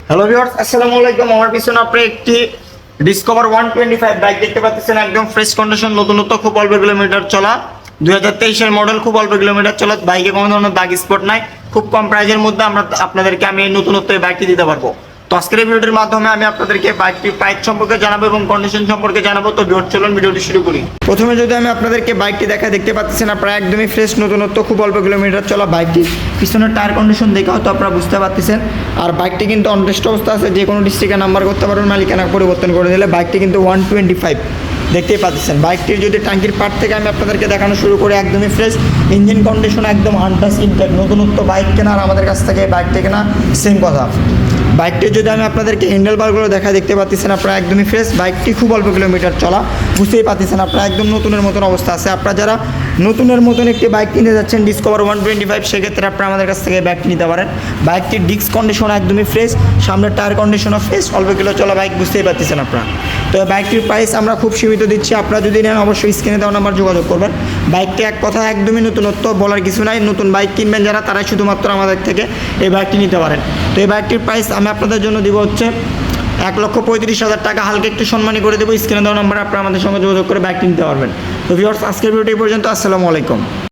Hello viewers, আসসালামু আলাইকুম। আমার পিছনে আপনি একটি ডিসকভার 125 বাইক দেখতে পাচ্ছেন। একদম ফ্রেশ কন্ডিশন, নতুনত্ব, খুব অল্প কিলোমিটার চলা, 2023 এর মডেল, খুব অল্প কিলোমিটার চলা। বাইকে কোনো ধরনের দাগ স্পট নাই। খুব কম প্রাইজের মধ্যে আপনাদেরকে আমি এই নতুনত্ব এই বাইকটি দিতে পারবো। তো আজকের এই ভিডিওটির মাধ্যমে আমি আপনাদেরকে বাইকটির প্রাইস সম্পর্কে জানাবো এবং কন্ডিশন সম্পর্কে জানাবো। তো ভিউয়ার্স, চলুন ভিডিওটি শুরু করি। প্রথমে যদি আমি আপনাদেরকে বাইকটি দেখতে পাচ্ছেন আপনারা একদমই ফ্রেশ নতুনত্ব, খুব অল্প কিলোমিটার চলা বাইকটির পিছনের টায়ার কন্ডিশন দেখে হয়তো আপনারা বুঝতে পারতেছেন। আর বাইকটি কিন্তু অনটেস্ট অবস্থা আছে, যে কোনো ডিস্ট্রিক্টে নাম্বার করতে পারবেন, মালিকানা পরিবর্তন করে দিলে। বাইকটি কিন্তু 125 দেখতেই পাচ্ছেন। বাইকটির যদি ট্যাঙ্কির পার্ট থেকে আমি আপনাদেরকে দেখানো শুরু করি, একদমই ফ্রেশ ইঞ্জিন কন্ডিশন, একদম আনটাচ ইনটেক। নতুনত্ব বাইক কেনা আর আমাদের কাছ থেকে বাইকটি কেনা সেম কথা। বাইকটির যদি আমি আপনাদেরকে হ্যান্ডেল বারগুলো দেখতে পাচ্ছেন আপনারা একদমই ফ্রেশ। বাইকটি খুব অল্প কিলোমিটার চলা, বুঝতেই পাচ্ছেন আপনারা একদম নতুনের মতন অবস্থা আছে। আপনারা যারা নতুনের মতন একটি বাইক কিনতে যাচ্ছেন ডিসকভার 125, সেক্ষেত্রে আপনারা আমাদের কাছ থেকে বাইকটি নিতে পারেন। বাইকটির ডিস্ক কন্ডিশন একদমই ফ্রেশ, সামনের টায়ার কন্ডিশনও ফ্রেশ, অল্প কিলো চলা বাইক, বুঝতেই পাচ্ছেন আপনারা। তো বাইকটির প্রাইস আমরা খুব সীমিত দিচ্ছি। আপনারা যদি নেন অবশ্যই স্ক্রিনে দেওয়া নাম্বার যোগাযোগ করবেন। বাইকটি এক কথা একদমই নতুনত্ব, বলার কিছু নাই। নতুন বাইক কিনবেন যারা, তারাই শুধুমাত্র আমাদের থেকে এই বাইকটি নিতে পারেন। তো এই বাইকটির প্রাইস আমি আপনাদের জন্য দিব হচ্ছে 1,35,000 টাকা। হালকা একটু সম্মানী করে দেবো। স্ক্রিনে দেওয়া নাম্বারে আপনারা আমাদের সঙ্গে যোগাযোগ করে বাইকটি নিতে পারবেন। তো ভিউয়ার্স, আজকের ভিডিওটি এই পর্যন্ত। আসসালামু আলাইকুম।